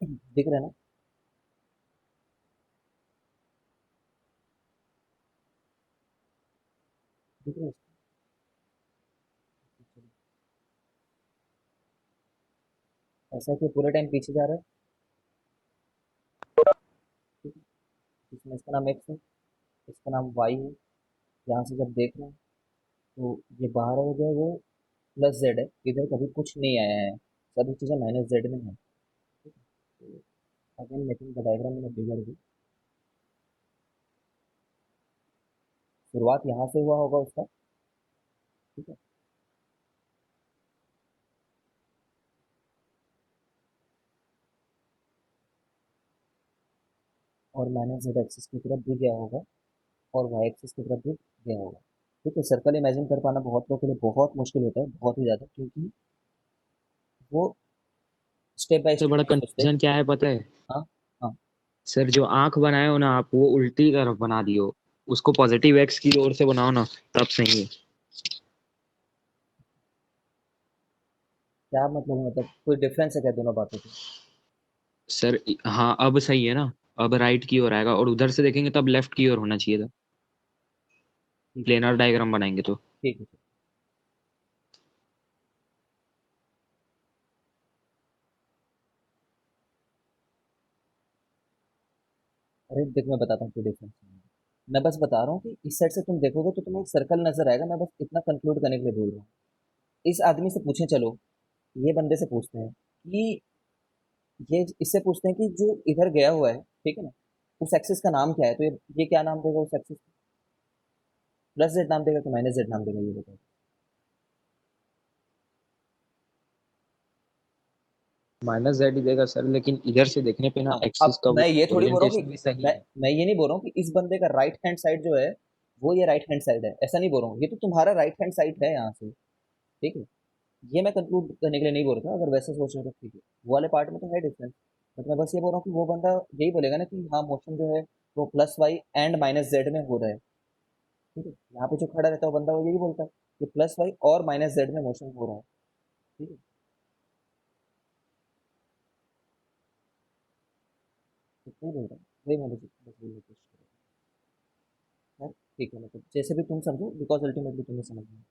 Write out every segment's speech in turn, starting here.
दिख रहा है ना? दिख रहा है? ऐसा कि पूरे टाइम पीछे जा रहा है। ठीक है। इसमें इसका नाम एक्स है, इसका नाम वाई है। यहाँ से जब देख रहे हैं तो ये बाहर हो गया, वो प्लस जेड है। इधर कभी कुछ नहीं आया है, सभी चीज़ें माइनस जेड में है। ठीक है। तो again making the diagram in bigger view. शुरुआत यहाँ से हुआ होगा उसका। ठीक है। और माइनस जेड एक्सिस की तरफ भी गया होगा, और वाई एक्सिस की तरफ भी गया होगा। ठीक है। सर्कल इमेजिन कर पाना बहुत लोगों के लिए बहुत मुश्किल होता है, बहुत ही ज़्यादा, क्योंकि वो स्टेप बाय सबसे स्टेप बड़ा नहीं सोचते। कंफ्यूजन क्या है पता है? हाँ। हाँ। सर जो आंख बनाए हो ना आप, वो उल्टी तरफ बना दियो। उसको पॉजिटिव एक्स की ओर से बनाओ ना, तब सही है। क्या मतलब कोई डिफरेंस है क्या दोनों बातों के? सर हाँ, अब सही है ना। अब राइट की ओर आएगा, और उधर से देखेंगे तब लेफ्ट की ओर होना चाहिए था। ठीक है। प्लेनर डायग्राम बनाएंगे तो। ठीक है। अरे देख, मैं बताता हूँ क्या डिफरेंस है। मैं बस बता रहा हूँ कि इस साइड से तुम देखोगे तो तुम्हें एक सर्कल नजर आएगा। मैं बस इतना कंक्लूड करने के लिए बोल रहा हूँ। इस आदमी से पूछें, चलो ये बंदे से पूछते हैं कि ये इससे पूछते हैं कि जो इधर गया हुआ है, ठीक है ना, उस एक्सिस का नाम क्या है। तो ये क्या नाम देगा उस एक्सिस को? प्लस जेड नाम देगा कि माइनस जेड नाम देगा, ये बताओ। माइनस जेड ही देगा सर, लेकिन इधर से देखने पे ना हाँ। एक्सिस अब का मैं ये थोड़ी बोल रहा हूँ ओरिएंटेशन कि भी सही मैं है। मैं ये नहीं बोल रहा हूँ कि इस बंदे का राइट हैंड साइड जो है वो ये राइट हैंड साइड है, ऐसा नहीं बोल रहा हूँ। ये तो तुम्हारा राइट हैंड साइड है यहाँ से। ठीक है। ये मैं कंक्लूड करने के लिए नहीं बोल रहा था। अगर वैसे सोच रहे हो तो ठीक है, वो वाले पार्ट में तो है डिफरेंस। बट मैं बस ये बोल रहा हूँ कि वो बंदा यही बोलेगा ना कि हाँ, मोशन जो है वो plus y and minus z में हो रहा है। ठीक है। यहाँ पे जो खड़ा रहता है वो बंदा वो यही बोलता है कि प्लस वाई और माइनस जेड में मोशन हो रहा है। ठीक है। तो क्यों बोल रहा हूँ, वही मैं बस बोलने की कोशिश कर रहा हूँ। ठीक है, मतलब जैसे भी तुम समझो, बिकॉज अल्टीमेटली तुम्हें समझ में आएगा।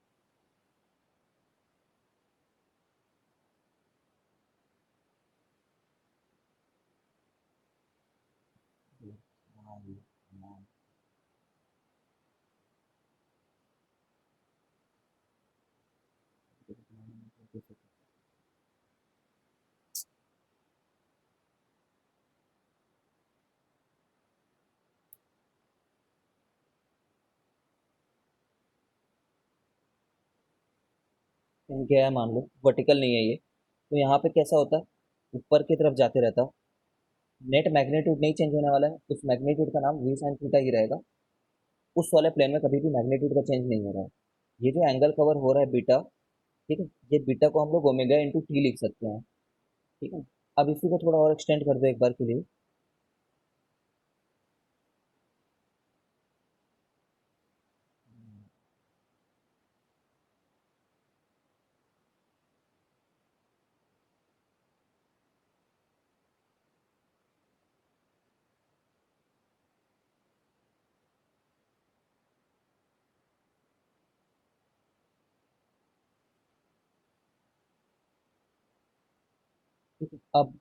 कहीं गया है मान लो, वर्टिकल नहीं है ये, तो यहाँ पे कैसा होता है, ऊपर की तरफ जाते रहता है। नेट मैग्नीट्यूड नहीं चेंज होने वाला है, उस मैग्नीट्यूड का नाम वी साइन थीटा ही रहेगा। उस वाले प्लेन में कभी भी मैग्नीट्यूड का चेंज नहीं हो रहा है। ये जो एंगल कवर हो रहा है बीटा, ठीक है, ये बीटा को हम लोग ओमेगा इंटू टी लिख सकते हैं। ठीक है। अब इसी को थोड़ा और एक्सटेंड कर दो एक बार के लिए। ठीक है। अब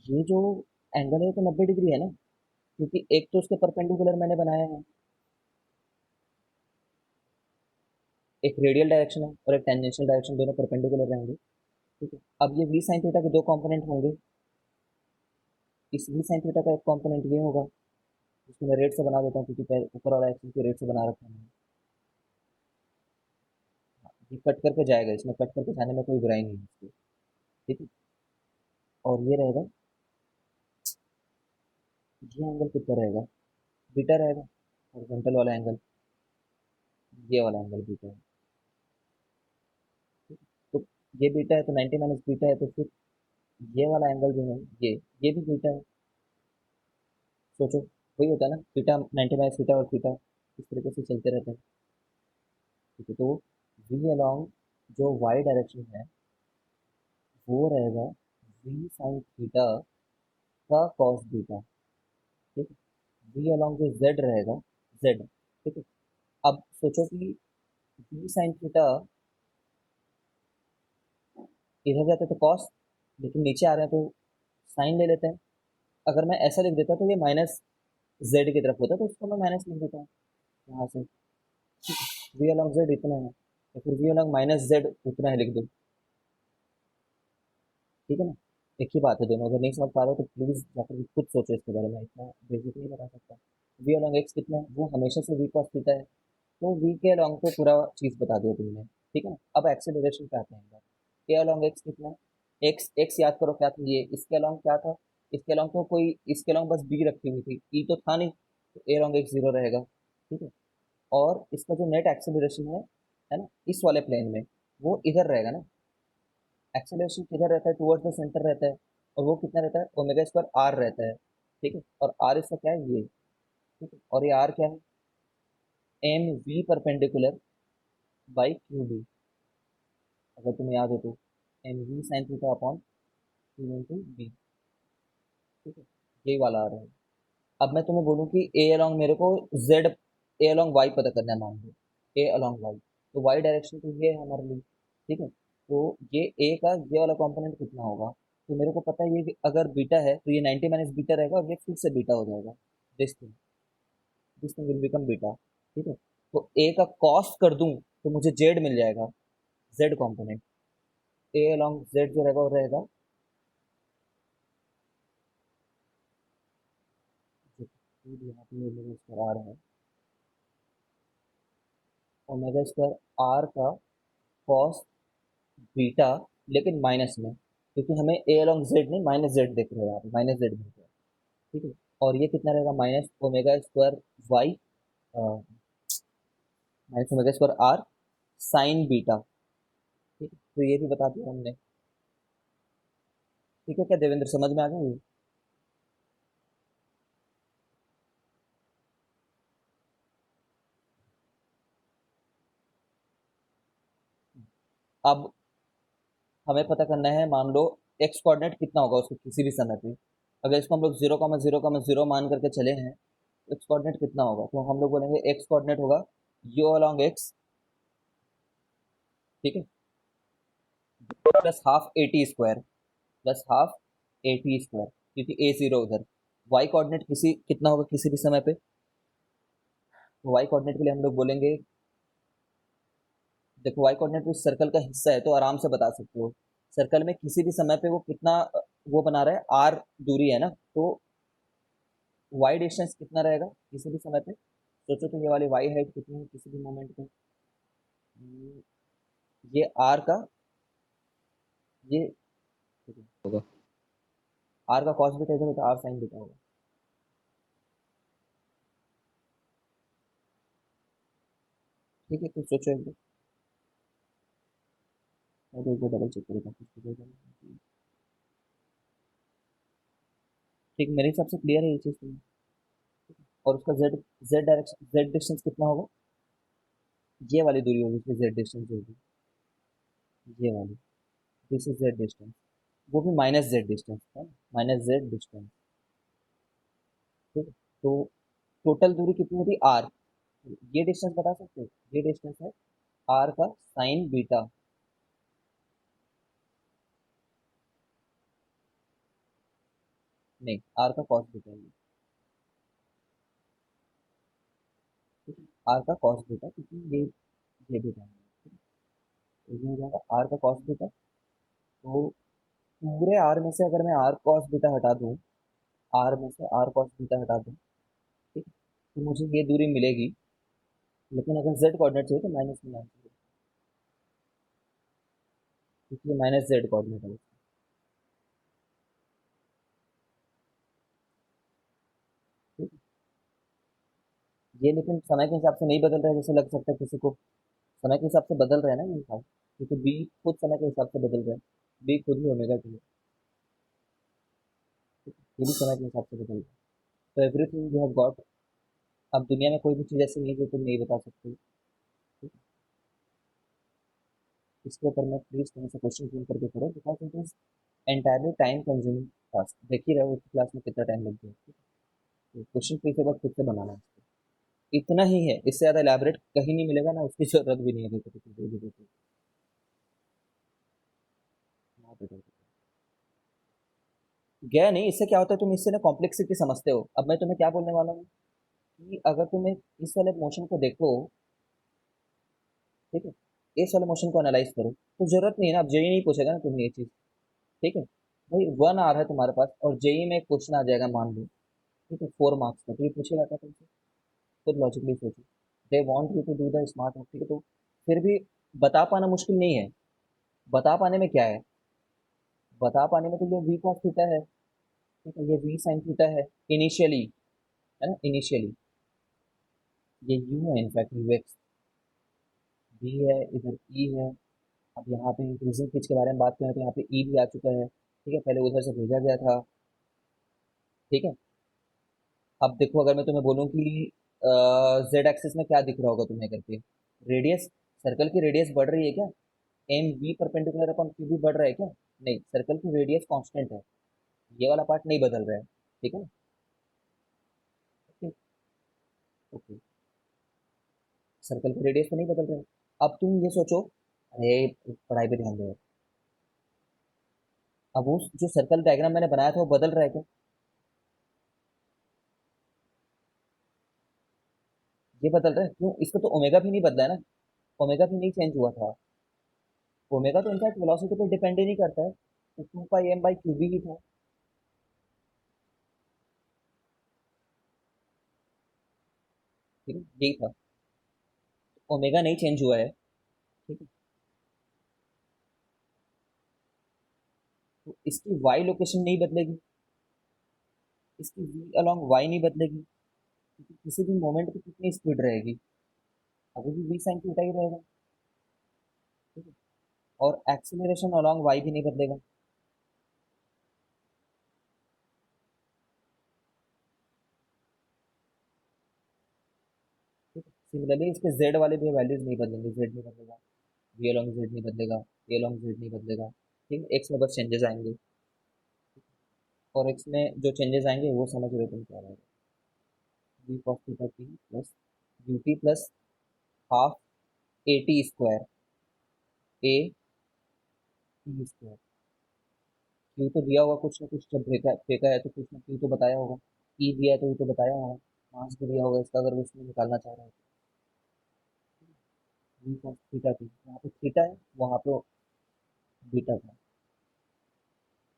ये जो एंगल है तो 90 डिग्री है ना, क्योंकि एक तो उसके परपेंडिकुलर मैंने बनाया है, एक रेडियल डायरेक्शन है और एक टेंजेंशियल डायरेक्शन, दोनों परपेंडिकुलर रहेंगे। ठीक है। अब ये वी साइन थीटा के दो कंपोनेंट होंगे। इस वी साइन थीटा का एक कंपोनेंट ये होगा, जिसको मैं रेट से बना देता हूँ, क्योंकि ऊपर वाला एक्सिस के रेट से बना रखा है मैंने। ये कट करके जाएगा, इसमें कट करके जाने में कोई बुराई नहीं है इसकी। ठीक है। और ये रहेगा, ये एंगल कितना रहेगा? बीटा रहेगा। हॉरिजॉन्टल वाला एंगल, ये वाला एंगल बीटा है। ठीक है। तो ये बीटा है तो 90 माइनस बीटा है, तो फिर ये वाला एंगल जो है, ये भी बीटा है। सोचो, वही होता है ना, बीटा 90 माइनस बीटा और बीटा इस तरीके से चलते रहते हैं। ठीक है। तो वी अलॉन्ग जो वाई डायरेक्शन है, वो रहेगा वी साइन थीटा का कॉस बीटा। ठीक है, वी अलॉन्ग जो जेड रहेगा, जेड। ठीक है, अब सोचो कि वी साइन थीटा इधर जाते तो कॉस, लेकिन नीचे आ रहे हैं तो साइन ले लेते हैं। अगर मैं ऐसा लिख देता तो ये माइनस जेड की तरफ होता, तो इसको मैं माइनस लिख देता हूँ यहाँ से। वी अलॉन्ग जेड इतना है, तो फिर वी अलॉन्ग माइनस जेड उतना है लिख दो। ठीक है ना, एक ही बात है दोनों। अगर नहीं समझ पा रहे हो तो प्लीज जाकर खुद सोचो इसके बारे में, इतना बेसिक नहीं बता सकता। वी अलॉन्ग एक्स कितना है, वो हमेशा से वी कॉस थीटा है, तो वी के अलॉन्ग तो पूरा चीज बता दिया तुमने। ठीक है ना, अब एक्सेलरेशन पे आते हैं एक बार। ए अलॉन्ग एक्स कितना है, एक्स एक्स याद करो क्या था, ये इसके अलॉन्ग क्या था, इसके अलॉन्ग तो कोई, इसके अलॉन्ग बस बी रखी हुई थी, ई तो था नहीं, तो ए अलॉन्ग एक्स जीरो रहेगा। ठीक है, और इसका जो नेट एक्सेलरेशन है ना, इस वाले प्लेन में वो इधर रहेगा ना। एक्सेलरेशन किधर रहता है, टुवर्ड्स द सेंटर रहता है, और वो कितना रहता है, ओमेगा स्क्वायर आर रहता है। ठीक है, और आर इसका क्या है, ये। ठीक है, और ये आर क्या है, m v perpendicular by q b. अगर तुम्हें याद हो तो m v sine theta upon q into b. ठीक है, यही वाला आ रहा है। अब मैं तुम्हें बोलूँ कि ए अलॉन्ग मेरे को जेड, ए अलॉन्ग वाई पता करना है, मान लो ए अलॉन्ग वाई, तो वाई डायरेक्शन तो ये है हमारे लिए। ठीक है, तो ये ए का ये वाला कंपोनेंट कितना होगा, तो मेरे को पता है ये कि अगर बीटा है तो ये 90 माइनस बीटा रहेगा, और ये फिर से बीटा हो जाएगा। This thing, this thing will become beta. ठीक है, तो ए का कॉस्ट कर दूं तो मुझे जेड मिल जाएगा, जेड कंपोनेंट। ए अलॉन्ग जेड जो रहेगा वो रहेगा, यहाँ पे ओमेगा स्क्वायर आर है, ओमेगा स्क्वायर आर का कॉस बीटा, लेकिन माइनस में, क्योंकि हमें ए अलॉन्ग जेड नहीं माइनस जेड दिख रहा है, यहाँ पे माइनस जेड दिख रहा है। ठीक है, और ये कितना रहेगा, minus omega square y, minus omega square r sine beta. ठीक है, तो ये भी बता दिया हमने। ठीक है, क्या देवेंद्र समझ में आ गया ये? अब हमें पता करना है, मान लो एक्स कोऑर्डिनेट कितना होगा उसको किसी भी समय पे। अगर इसको हम लोग 0,0,0 मान करके चले हैं, तो एक्स कोऑर्डिनेट कितना होगा, तो हम लोग बोलेंगे एक्स कोऑर्डिनेट होगा यू अलॉन्ग एक्स। ठीक है, plus half a t square, plus half a t square, क्योंकि ए जीरो उधर। वाई कोऑर्डिनेट किसी कितना होगा किसी भी समय पे, तो वाई कोऑर्डिनेट के लिए हम लोग बोलेंगे, देखो वाई कोऑर्डिनेट उस सर्कल का हिस्सा है तो आराम से बता सकते हो। सर्कल में किसी भी समय पे वो कितना वो बना रहा है, आर दूरी है ना, तो वाई डिस्टेंस कितना रहेगा किसी भी समय पे। सोचो तो ये वाली वाई हाइट कितनी है किसी भी मोमेंट पे, ये आर का, ये होगा। आर का कॉस बीटा इधर होता है, आर साइन बीटा होगा। ठीक है, तो सोचो एक बार, मैं तो एक बार डबल चेक करेगा कुछ। ठीक, मेरे हिसाब से क्लियर है ये चीज़ तो। और उसका Z, Z direction, Z distance कितना होगा, ये वाली दूरी होगी इसमें, जेड डिस्टेंस होगी ये वाली, दिस इज जेड डिस्टेंस, वो भी माइनस जेड डिस्टेंस है, माइनस जेड डिस्टेंस। ठीक है, तो टोटल दूरी कितनी होती है, आर। ये डिस्टेंस बता सकते हो, ये डिस्टेंस है आर का साइन बीटा। नहीं, आर का कॉस बीटा है ये। ठीक है, आर का कॉस बीटा, क्योंकि ये बीटा है। ठीक है, तो ये हो जाएगा आर का कॉस बीटा। तो पूरे आर में से अगर मैं आर कॉस बीटा हटा दूं, आर में से आर कॉस बीटा हटा दूं, ठीक है, तो मुझे ये दूरी मिलेगी। लेकिन अगर जेड कोऑर्डिनेट चाहिए तो माइनस में लाना चाहिए, क्योंकि ये माइनस जेड कोऑर्डिनेट है। ठीक है? ये लेकिन समय के हिसाब से नहीं बदल रहा है, जैसे लग सकता है किसी को। समय के हिसाब से बदल रहा है ना ये हिसाब, क्योंकि बी खुद समय के हिसाब से बदल रहा है, बी खुद ही ओमेगा की है। ठीक है? ये भी समय के हिसाब से बदल रहा है। तो एवरीथिंग यू हैव गॉट। अब दुनिया में कोई भी चीज़ ऐसी नहीं है जो तुम नहीं बता सकते। ठीक है? इसके ऊपर मैं प्लीज़ थोड़ा सा क्वेश्चन फिल करके करो, because it is entirely time consuming task. देख ही रहे हो क्लास में कितना टाइम लग गया, ठीक है? तो क्वेश्चन फिर से बाद खुद से बनाना है इसको। इतना ही है, इससे ज़्यादा एलैबोरेट कहीं नहीं मिलेगा ना, उसकी ज़रूरत भी नहीं है। देखो देखो देखो देखो देखो। हाँ, देखो, देखो। गया नहीं, इससे क्या होता है, तुम इससे ना कॉम्प्लेक्सिटी समझते हो। अब मैं तुम्हें क्या बोलने वाला हूँ कि अगर तुम्हें इस वाले मोशन को देखो, ठीक है, इस वाले मोशन को एनालाइज करो, तो जरूरत नहीं है ना, अब जेई नहीं पूछेगा ना तुम्हें ये चीज़, ठीक है? भाई 1 आ रहा है तुम्हारे पास और जेई में एक क्वेश्चन आ जाएगा मान लो, ठीक है, 4 मार्क्स का, तो ये पूछेगा क्या तुमसे? खुद लॉजिकली सोचो। They want you to do the smart work, ठीक है, तो फिर भी बता पाना मुश्किल नहीं है। बता पाने में क्या है? बता पाने में तो ये वी कॉस थीटा है, ठीक है, ये वी साइन थीटा है इनिशियली, है ना, इनिशियली। ये यू है इनफैक्ट, यू एक्स, वी है, इधर ई है। अब यहाँ पे इंक्रीजिंग पिच के बारे में बात करें तो यहाँ पे ई भी आ चुका है, ठीक है, पहले उधर से भेजा गया था, ठीक है। अब देखो, अगर मैं तुम्हें बोलूँ कि जेड एक्सिस में क्या दिख रहा होगा तुम्हें करके, रेडियस, सर्कल की रेडियस बढ़ रही है क्या? M v perpendicular upon q भी बढ़ रहा है क्या? नहीं, सर्कल की रेडियस कांस्टेंट है, ये वाला पार्ट नहीं बदल रहा है, ठीक है ना? ओके, ओके, सर्कल की रेडियस तो नहीं बदल रहा है। अब तुम ये सोचो, अरे पढ़ाई पे ध्यान दो। अब वो जो सर्कल डायग्राम मैंने बनाया था वो बदल रहा है क्या? ये बदल रहा है क्यों? इसका तो ओमेगा भी नहीं बदला है ना, ओमेगा भी नहीं चेंज हुआ था। ओमेगा तो इनफैक्ट वेलोसिटी पे डिपेंड ही नहीं करता है, तो 2 पाई m/क्यू भी ही था, ठीक है, यही था। ओमेगा नहीं चेंज हुआ है, ठीक है, तो इसकी वाई लोकेशन नहीं बदलेगी, इसकी वी अलॉन्ग वाई नहीं बदलेगी, क्योंकि किसी भी मोमेंट पे कितनी स्पीड रहेगी, अभी भी वी साइन थीटा ही रहेगा, ठीक है, और एक्सीलरेशन अलॉन्ग वाई भी नहीं बदलेगा, ठीक है। सिमिलरली इसके जेड वाले भी वैल्यूज नहीं बदलेंगे, जेड नहीं बदलेगा, वी अलॉन्ग जेड नहीं बदलेगा, ए अलॉन्ग जेड नहीं बदलेगा, ठीक है, एक्स में बस चेंजेस आएंगे, और एक्स में जो चेंजेस आएंगे वो समझ रहे हो तुम क्या रहेगा, v cos theta t plus u t plus half a t square, a t square. Q तो दिया होगा कुछ ना कुछ, जब फेंका फेंका है तो कुछ ना क्यू तो बताया होगा, ई दिया है तो ये तो बताया होगा, मास भी दिया होगा इसका, अगर वो उसमें निकालना चाह रहा है तो। वी कॉस थीटा टी, यहाँ पे थीटा है, वहाँ पे बीटा था,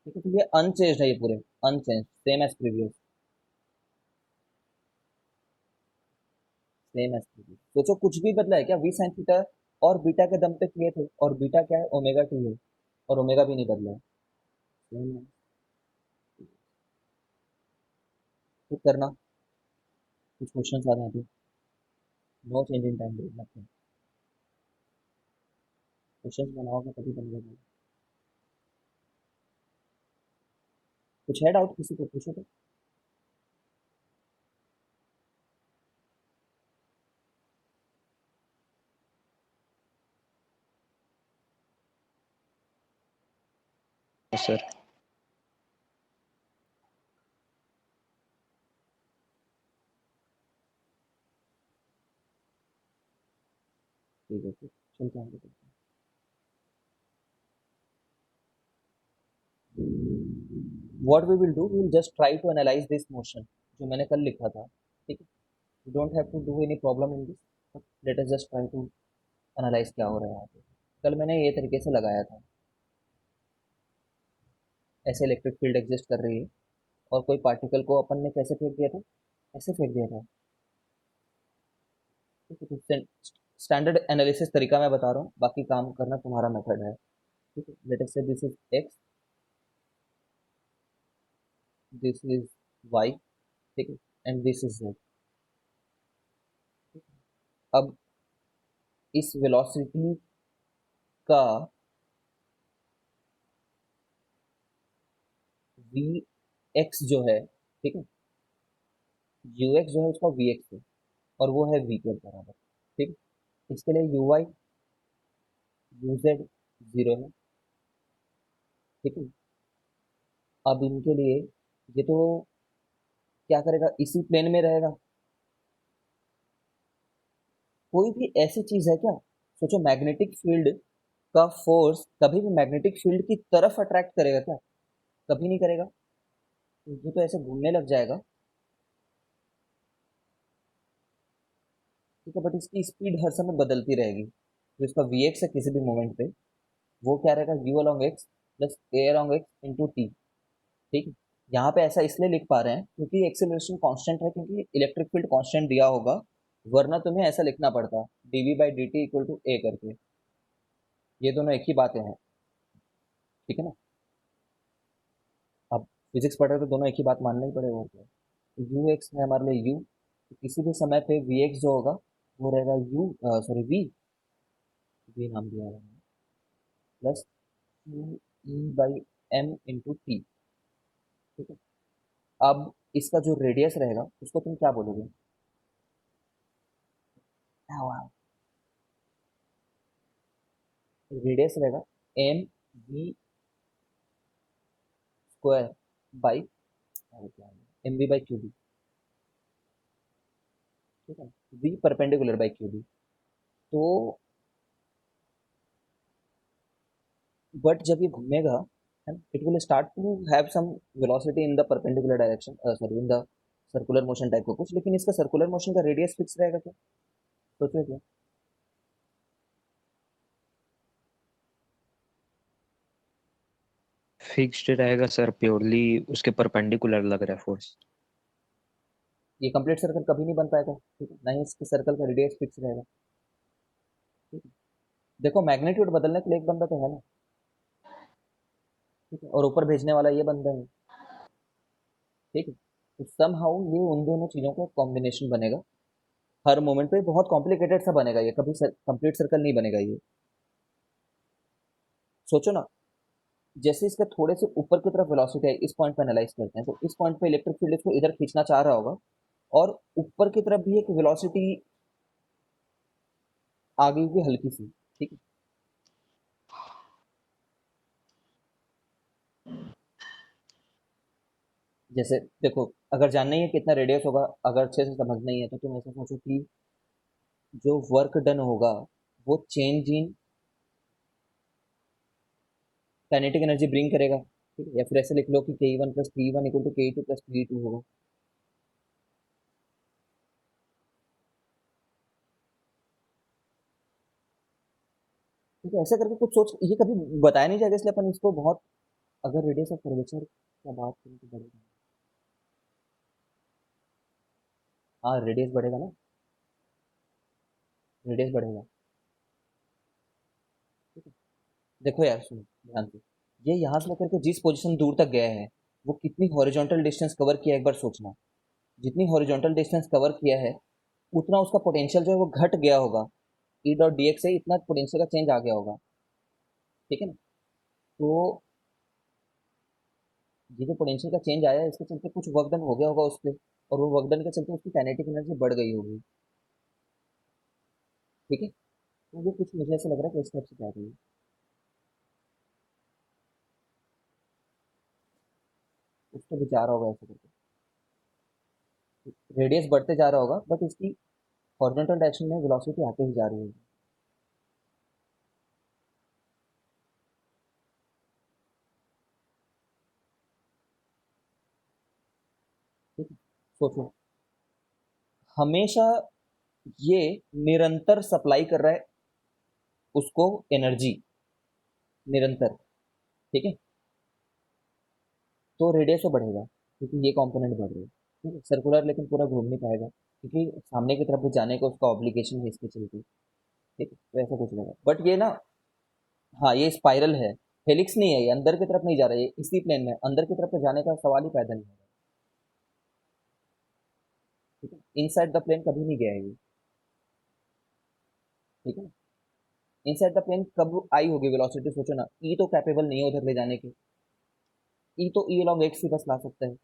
ठीक है, तो ये अनचेंज है, ये पूरे unchange, same as previous, same as previous. सोचो कुछ भी बदला है क्या? वी साइन थीटा और बीटा के दम पे किए थे, और बीटा क्या है, ओमेगा टी है, और ओमेगा भी नहीं बदला है, सेम है। तो करना, कुछ क्वेश्चन आ रहे हैं, no change in time, nothing, question बनाओगे तभी बनेगा। कुछ है डाउट किसी को, पूछो तो। सर। ठीक है, फिर चलते हैं आगे। What we will do, we will just try to analyse this motion, जो मैंने कल लिखा था, ठीक है, you don't have to do any problem in this, let us just try to analyse क्या हो रहा है यहाँ पे। कल मैंने ये तरीके से लगाया था, ऐसे इलेक्ट्रिक फील्ड एग्जिस्ट कर रही है, और कोई पार्टिकल को अपन ने कैसे फेंक दिया था, ऐसे फेंक दिया था, ठीक है, तो स्टैंडर्ड एनालिसिस तरीका मैं बता रहा हूँ, बाकी काम करना तुम्हारा मेथड है, ठीक है। Let us say this is x, this is y, ठीक है, एंड दिस इज जेड। अब इस वेलोसिटी का वी एक्स जो है, ठीक है, यू एक्स जो है उसका वी एक्स है, और वो है वी के बराबर, ठीक है। इसके लिए u y, u z zero है, ठीक है। अब इनके लिए ये तो क्या करेगा, इसी प्लेन में रहेगा। कोई भी ऐसी चीज है क्या, सोचो मैग्नेटिक फील्ड का फोर्स कभी भी मैग्नेटिक फील्ड की तरफ अट्रैक्ट करेगा क्या? कभी नहीं करेगा। तो ये तो ऐसे घूमने लग जाएगा, ठीक है। बट इसकी स्पीड हर समय बदलती रहेगी, तो इसका वी एक्स है किसी भी मोमेंट पे, वो क्या रहेगा, you along x plus A along x into t, ठीक है। यहाँ पे ऐसा इसलिए लिख पा रहे हैं क्योंकि एक्सेलरेशन कांस्टेंट है, क्योंकि इलेक्ट्रिक फील्ड कांस्टेंट दिया होगा, वरना तुम्हें ऐसा लिखना पड़ता DV by D T equal to A करके। ये दोनों एक ही बातें हैं, ठीक है ना। अब फिजिक्स पढ़ रहे हो तो दोनों एक ही बात मानना ही पड़ेगा, और क्या। यू एक्स है हमारे लिए यू, तो किसी भी समय पे वी एक्स जो होगा वो रहेगा यू, सॉरी वी नाम दिया है, plus u e by m into t, ठीक है। अब इसका जो रेडियस रहेगा उसको तुम क्या बोलोगे? रेडियस रहेगा m v square by m v by q b, ठीक है। V perpendicular by q b. तो बट जब ये घूमेगा, है ना, it will start to have some velocity in the perpendicular direction, sorry in the circular motion type का कुछ, लेकिन इसका सर्कुलर मोशन का रेडियस फिक्स रहेगा क्या? सोचो क्या। फिक्स्ड रहेगा सर, प्योरली उसके परपेंडिकुलर लग रहा है फोर्स। ये कंप्लीट सर्कल कभी नहीं बन पाएगा, ठीक है, ना ही इसके सर्कल का रेडियस फिक्स रहेगा, ठीक है। देखो मैग्नीट्यूड बदलने के लिए एक बंदा तो है ना, ठीक है, और ऊपर भेजने वाला ये बंदा है, ठीक है। तो सम हाउ ये उन दोनों चीज़ों का कॉम्बिनेशन बनेगा, हर मोमेंट पे बहुत कॉम्प्लिकेटेड सा बनेगा, ये कभी कंप्लीट सर्कल नहीं बनेगा ये। सोचो ना, जैसे इसका थोड़े से ऊपर की तरफ वेलोसिटी है, इस पॉइंट पे एनालाइज करते हैं, तो इस पॉइंट पे इलेक्ट्रिक फील्ड इसको इधर खींचना चाह रहा होगा, और ऊपर की तरफ भी एक वेलोसिटी आ गई होगी हल्की सी, ठीक है। जैसे देखो, अगर जानना ही है कितना रेडियस होगा, अगर अच्छे से समझना ही है, तो तुम ऐसा सोचो कि जो वर्क डन होगा वो change in kinetic energy bring करेगा, ठीक है। या फिर ऐसे लिख लो कि k one plus t one equal to k two plus t two होगा, ठीक है। ऐसा करके कुछ सोच, ये कभी बताया नहीं जाएगा, इसलिए अपन इसको बहुत, अगर रेडियस ऑफ कर्वेचर का बात करें तो बढ़ेगा। हाँ रेडियस बढ़ेगा ना, रेडियस बढ़ेगा, ठीक है। देखो यार सुनो ध्यान से, ये यहाँ से लेकर के जिस पोजीशन दूर तक गया है, वो कितनी हॉरिजॉन्टल डिस्टेंस कवर किया है एक बार सोचना। जितनी हॉरिजॉन्टल डिस्टेंस कवर किया है, उतना उसका पोटेंशियल जो है वो घट गया होगा, ई डॉट डी एक्स से इतना पोटेंशियल का चेंज आ गया होगा, ठीक है ना। तो ये जो पोटेंशियल का चेंज आया है, इसके चलते कुछ वर्क डन हो गया होगा उस पर, और वो वर्क डन के चलते उसकी काइनेटिक एनर्जी बढ़ गई होगी, ठीक है। तो ये कुछ मुझे ऐसा लग रहा है कि इस टाइप से क्या रही है, उस पर विचार होगा ऐसा करके। रेडियस बढ़ते जा रहा होगा बट इसकी हॉरिजॉन्टल डायरेक्शन में वेलोसिटी आते ही जा रही होगी, ठीक है। सोचो, हमेशा ये निरंतर सप्लाई कर रहा है उसको एनर्जी, निरंतर, ठीक है। तो रेडियस तो बढ़ेगा क्योंकि ये कंपोनेंट बढ़ रहा है, ठीक है। सर्कुलर लेकिन पूरा घूम नहीं पाएगा, क्योंकि सामने की तरफ भी जाने का उसका ऑब्लिगेशन है इसके चलते, ठीक है। तो ऐसा कुछ लगा बट ये ना, हाँ ये स्पाइरल है, हेलिक्स नहीं है, ये अंदर की तरफ नहीं जा रहा है, ये इसी प्लेन में अंदर की तरफ तो जाने का सवाल ही पैदा नहीं होगा, ठीक है। इनसाइड द प्लेन कभी नहीं गया है ये, ठीक है। इनसाइड द प्लेन कब आई होगी वेलोसिटी, सोचो ना, ई तो कैपेबल नहीं है उधर ले जाने की, ई तो ई अलॉन्ग एक्स ही बस ला सकता है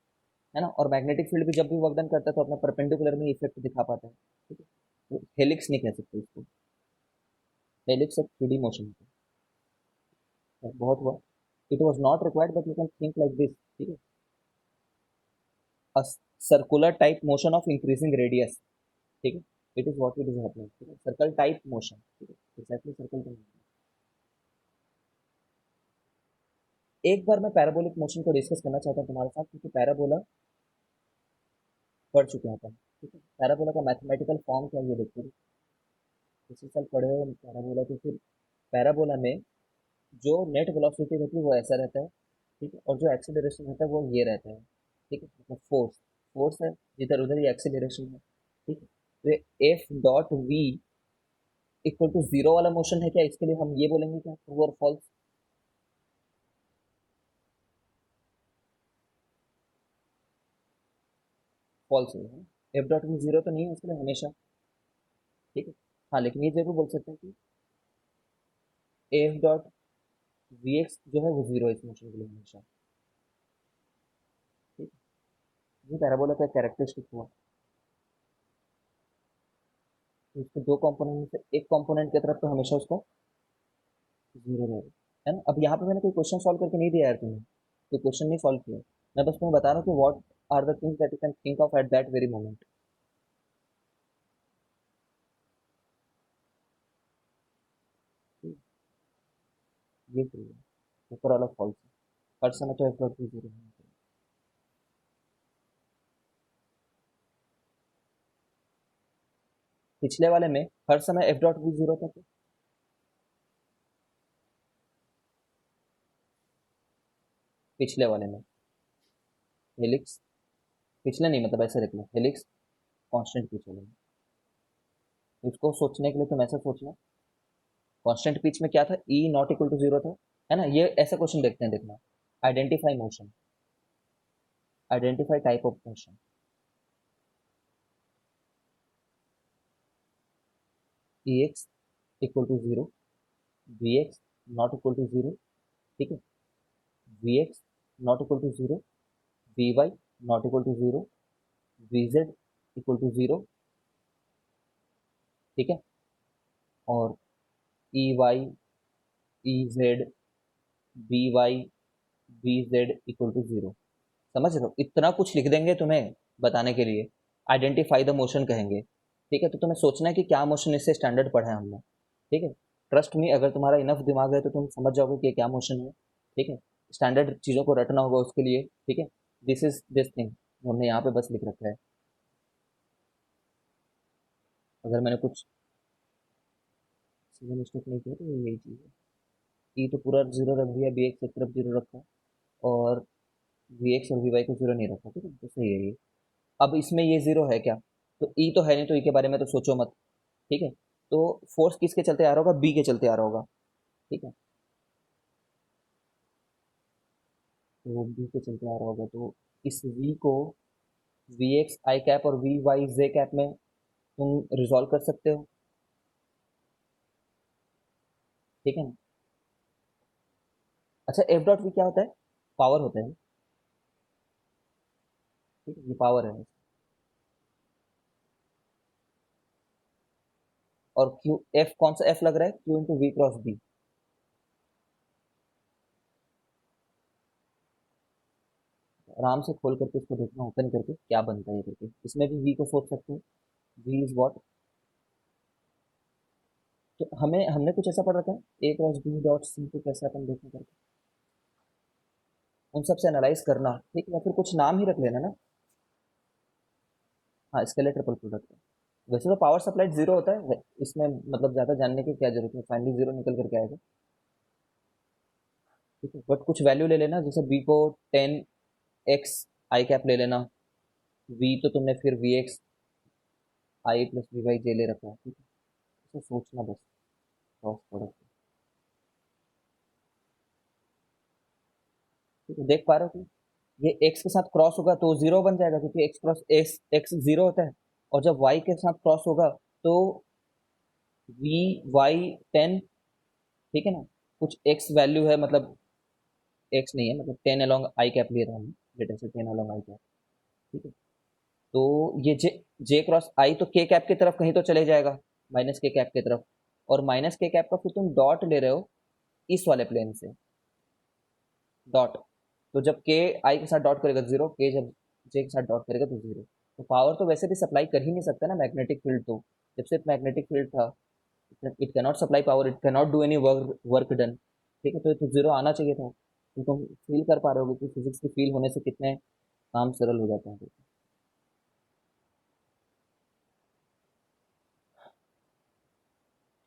ना। और मैग्नेटिक फील्ड भी जब भी वर्क डन करता है तो अपना परपेंडिकुलर में इफेक्ट दिखा पाता है, ठीक है। तो हेलिक्स नहीं कह सकते इसको, हेलिक्स एक 3D मोशन है, बहुत हुआ. It was not required but you can think like this. ठीक है. A circular type motion of increasing radius. ठीक है. It is what it is happening. ठीक है. Circle type motion. ठीक है. Exactly circle type. एक बार मैं पैराबोलिक मोशन को डिस्कस करना चाहता हूँ तुम्हारे साथ, क्योंकि पैराबोला पढ़ चुके हैं अपन. ठीक है. पैराबोला का मैथमेटिकल फॉर्म क्या है ये देखते हैं. इसी साल पढ़े हो पैराबोला. तो फिर पैराबोला में जो नेट वेलोसिटी रहती है वो ऐसा रहता है. ठीक है. और जो एक्सीलरेशन रहता है वो ये रहता है. ठीक है. मतलब फोर्स फोर्स है जिधर उधर ये एक्सीलरेशन है. ठीक है. तो ये f dot v equal to zero वाला मोशन है क्या, इसके लिए हम ये बोलेंगे क्या, ट्रू और फॉल्स. फॉल्स है. एफ डॉट वी जीरो तो नहीं है इसके लिए हमेशा. ठीक है. हाँ, लेकिन ये जरूर बोल सकते हैं कि एफ डॉट वी एक्स जो है वो जीरो है इस मोशन के लिए हमेशा. ठीक है. ये पैराबोला का कैरेक्टरिस्टिक हुआ. तो इसके दो कंपोनेंट में से एक कंपोनेंट की तरफ तो हमेशा उसका जीरो रहेगा. है ना. अब यहाँ पे मैंने कोई क्वेश्चन सॉल्व करके नहीं दिया यार तुम्हें. कोई क्वेश्चन नहीं सॉल्व किया. मैं बस तुम्हें बता रहा हूँ कि what are the things that you can think of at that very moment. ये ट्रू है. ऊपर वाला फॉल्स है. हर समय तो एफ डॉट भी जीरो होना चाहिए. पिछले वाले में हर समय एफ डॉट भी जीरो था तो पिछले वाले में हेलिक्स. पिछले नहीं, मतलब ऐसे रख लो, हेलिक्स कांस्टेंट पिच वाले में. इसको सोचने के लिए तुम ऐसा सोचना. कांस्टेंट पिच में क्या था, E not equal to zero था. है ना. ये ऐसा क्वेश्चन देखते हैं, देखना. Identify motion. Identify type of motion. E X equal to zero. V X not equal to zero. ठीक है. V X not equal to zero. V Y not equal to zero. V Z equal to zero. ठीक है. और E Y E Z B Y B Z equal to zero. समझ रहे हो, इतना कुछ लिख देंगे तुम्हें बताने के लिए. आइडेंटिफाई द मोशन कहेंगे. ठीक है. तो तुम्हें सोचना है कि क्या मोशन इससे स्टैंडर्ड पढ़ा है हमने. ठीक है. ट्रस्ट मी, अगर तुम्हारा इनफ दिमाग है तो तुम समझ जाओगे कि ये क्या मोशन है. ठीक है. स्टैंडर्ड चीज़ों को रटना होगा उसके लिए. ठीक है. दिस इज दिस थिंग हमने यहाँ पे बस लिख रखा है. अगर मैंने कुछ सीधा मिस्टेक नहीं किया तो ये यही चीज़ है. ई तो पूरा जीरो रख दिया, बी एक्स एक तरफ जीरो रखा, और वी एक्स और वी वाई को जीरो नहीं रखा. ठीक है. तो सही है ये. अब इसमें ये जीरो है क्या, तो ई तो है नहीं, तो ई के बारे में तो सोचो मत. ठीक है. तो फोर्स किसके चलते आ रहा होगा, बी के चलते आ रहा होगा. ठीक है. तो बी के चलते आ रहा होगा, तो इस वी को वी एक्स आई कैप और वी वाई जे कैप में तुम रिजॉल्व कर सकते हो. ठीक है ना. अच्छा, एफ डॉट वी क्या होता है, पावर होता है. ठीक है. ये पावर है. और क्यू एफ कौन सा एफ लग रहा है, Q into V cross B. आराम से खोल करके इसको देखना, ओपन करके क्या बनता है करके. इसमें भी वी को सोच सकते हो. V is what. तो हमें हमने कुछ ऐसा पढ़ रखा है, A cross B dot C को कैसे अपन देखें करके. उन सबसे एनालाइज करना. ठीक है. या फिर कुछ नाम ही रख लेना ना. हाँ, स्केलर ट्रिपल प्रोडक्ट है. वैसे तो पावर सप्लाई जीरो होता है इसमें, मतलब ज़्यादा जानने की क्या जरूरत है, फाइनली जीरो निकल करके आएगा. ठीक है. बट कुछ वैल्यू ले लेना, जैसे बी को 10x आई कैप ले लेना. वी तो तुमने फिर V X I plus V Y J ले रखा है. ठीक है. इसे सोचना बस. Cross product. ठीक है. देख पा रहे हो कि ये एक्स के साथ क्रॉस होगा तो जीरो बन जाएगा, क्योंकि x cross x x zero होता है. और जब वाई के साथ क्रॉस होगा तो वी वाई 10. ठीक है ना. कुछ एक्स वैल्यू है, मतलब एक्स नहीं है, मतलब 10 अलॉन्ग आई कैप ले रहा हूँ. डेटा से 10 अलॉन्ग आई कैप. ठीक है. तो ये जे जे क्रॉस आई तो के कैप की तरफ कहीं तो चले जाएगा, माइनस के कैप की तरफ. और माइनस के कैप का फिर तुम डॉट ले रहे हो इस वाले प्लेन से. डॉट। तो जब के आई के साथ डॉट करेगा जीरो, के जब जे के साथ डॉट करेगा तो जीरो। तो पावर तो वैसे भी सप्लाई कर ही नहीं सकता ना मैग्नेटिक फील्ड, तो जब से मैग्नेटिक फील्ड था it cannot supply power, it cannot do any work work done. ठीक है, तो जीरो आना चाहिए था। तो तुम फील कर पा रहे हो कि फिजिक्स की फील होने से कितने काम सरल हो जाते हैं।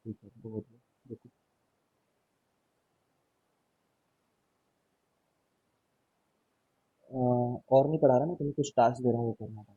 ठीक है, बहुत देखो। और नहीं पढ़ा रहा मैं तुम्हें, कुछ टास्क दे रहा हूँ वो करना था।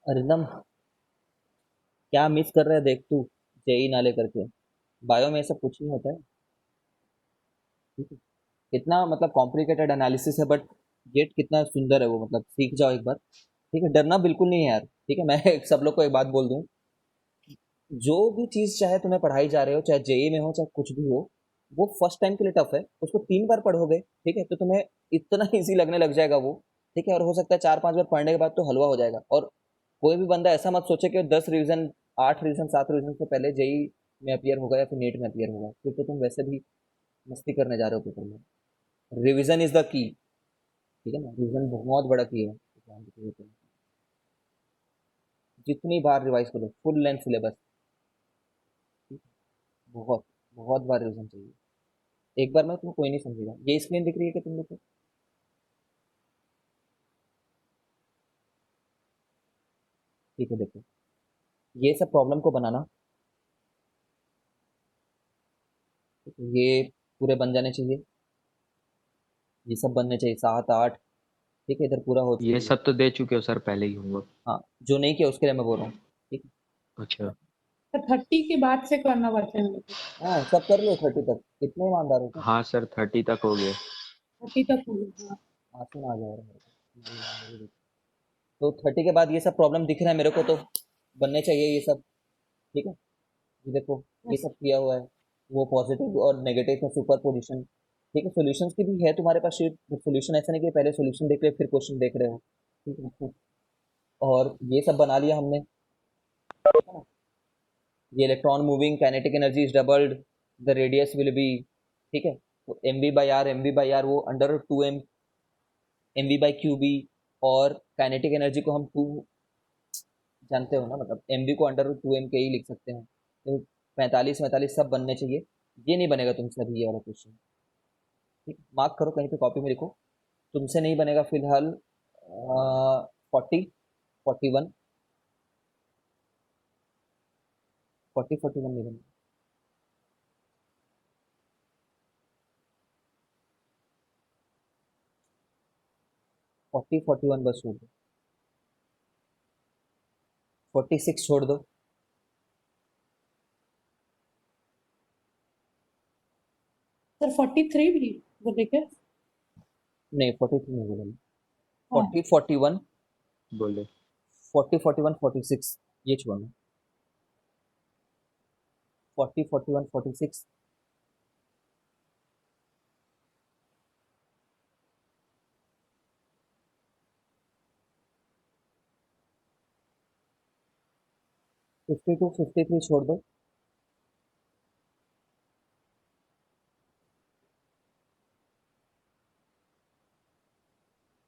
अरिंदम, क्या मिस कर रहा है देख तू, जेई ना लेकर के। बायो में ये सब कुछ नहीं होता है। ठीक है, कितना मतलब कॉम्प्लिकेटेड एनालिसिस है, बट गेट कितना सुंदर है वो, मतलब सीख जाओ एक बार। ठीक है, डरना बिल्कुल नहीं है यार। ठीक है, मैं सब लोग को एक बात बोल दूं, जो भी चीज चाहे तुम्हें पढ़ाई जा रहे हो, चाहे जेई में हो चाहे कुछ भी हो, वो फर्स्ट टाइम के लिए टफ है। उसको 3 बार पढ़ोगे, ठीक है, तो तुम्हें इतना इजी लगने लग जाएगा वो। ठीक है, और हो सकता है 4-5 बार पढ़ने के बाद तो हलवा हो जाएगा। और कोई भी बंदा ऐसा मत सोचे कि 10 रिवीजन, 8 रिवीजन, 7 रिवीजन से पहले जेई में अपियर होगा या फिर नीट में अपियर होगा, फिर तो तुम वैसे भी मस्ती करने जा रहे हो पेपर में। Revision is the key. ठीक है ना, रिवीजन बहुत बड़ा की है, ध्यान रखिए। जितनी बार रिवाइज करो, फुल लेंथ सिलेबस। बहुत बहुत बार रिवीजन चाहिए। एक बार में तुम्हें कोई नहीं समझेगा। ये स्क्रीन दिख रही है कि तुम लोग को? ठीक है, देखो, ये सब प्रॉब्लम को बनाना, ठीक है, ये पूरे बन जाने चाहिए। ये सब बनने चाहिए 7-8। ठीक है, इधर पूरा हो ये चाहिए। सब तो दे चुके हो सर पहले ही होंगे। हाँ, जो नहीं किया उसके लिए मैं बोल रहा हूँ। ठीक है। अच्छा। तो 30 के बाद से करना पड़ता है मेरे को। हाँ, सब कर लो 30 तक। कितने ईमानदार हो तुम। हाँ सर 30 तक हो गए। 30 तक हो गया, हाँ। आंसू ना आ जाए मेरे को, तुम्हारी ईमानदारी देख। तो 30 के बाद ये सब प्रॉब्लम दिख रहा है मेरे को, तो बनने चाहिए ये सब। ठीक है, ये देखो, ये बस। सब किया हुआ है। वो पॉजिटिव और नेगेटिव का सुपर पोजिशन। ठीक है, सॉल्यूशंस की भी है तुम्हारे पास शीट। सॉल्यूशन ऐसा नहीं कि पहले सॉल्यूशन देख रहे हो फिर क्वेश्चन देख रहे हो। ठीक है, और ये सब बना लिया हमने। है ना? ये electron moving kinetic energy is doubled, the radius will be. ठीक है, तो एम वी बाई आर वो अंडर 2m, mv/qb। और काइनेटिक एनर्जी को हम 2 जानते हो ना, मतलब mv को अंडर 2m के ही लिख सकते हैं। तो 45-45 सब बनने चाहिए। ये नहीं बनेगा तुमसे अभी ये वाला क्वेश्चन। ठीक, मार्क करो कहीं पे कॉपी में लिखो। तुमसे नहीं बनेगा फिलहाल 40, 41, 40, 41 नहीं बनेगा। 40, 41 बस छोड़ दो। 46 छोड़ दो। सर 43 भी बोले क्या? नहीं, 43 नहीं बोला। हाँ। 40, 41, बोले। 40, 41, 46 ये छोड़ना। 40, 41, 46, 52, 53 छोड़ दो।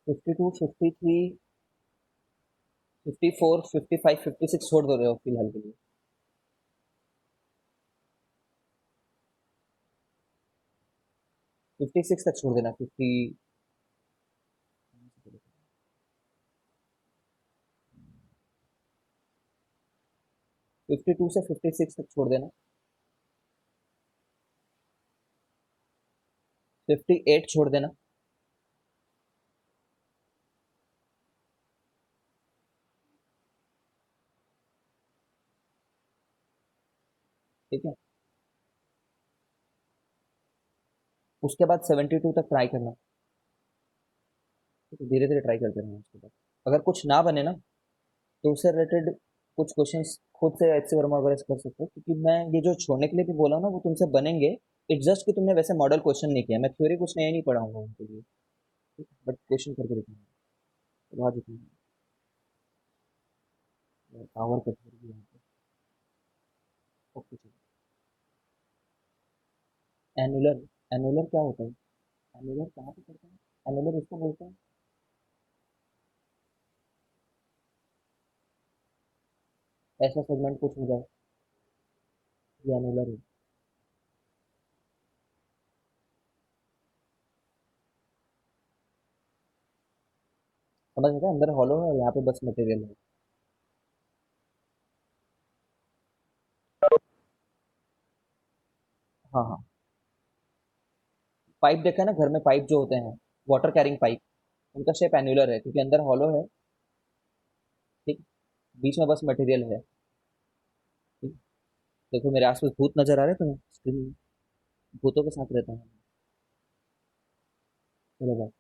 52, 53, 54 55 56 छोड़ दो रहे हो फिलहाल के लिए। 56 तक छोड़ देना। 52 से 56 तक छोड़ देना। 58 छोड़ देना। ठीक है, उसके बाद 72 तक ट्राई करना। धीरे धीरे ट्राई करते रहना। उसके बाद अगर कुछ ना बने ना, तो उससे रिलेटेड कुछ क्वेश्चंस खुद से एच सी वर्मा वगैरह से कर सकते हो, क्योंकि मैं ये जो छोड़ने के लिए भी बोला ना, वो तुमसे बनेंगे। इट्स जस्ट कि तुमने वैसे मॉडल क्वेश्चन नहीं किया। मैं थ्योरी कुछ नया नहीं पढ़ाऊंगा उनके लिए, बट क्वेश्चन करके दिखाऊंगा। तो आज इतना पावर कट कर दिया यहाँ पे। ओके चलो। एनुलर, एनुलर क्या होता है? एनुलर कहाँ पे पढ़ते हैं? एनुलर इसको बोलते हैं, ऐसा सेगमेंट कुछ हो जाए, ये एनुलर है। समझ गए? अंदर हॉलो है और यहाँ पे बस मटेरियल है। हाँ हाँ, पाइप देखा है ना घर में, पाइप जो होते हैं, वाटर कैरिंग पाइप, उनका शेप एनुलर है क्योंकि अंदर हॉलो है। ठीक, बीच में बस मटेरियल है। ठीक, देखो मेरे आसपास भूत नजर आ रहे हैं तुम्हें स्क्रीन में? भूतों के साथ रहता हूँ। चलो बाय।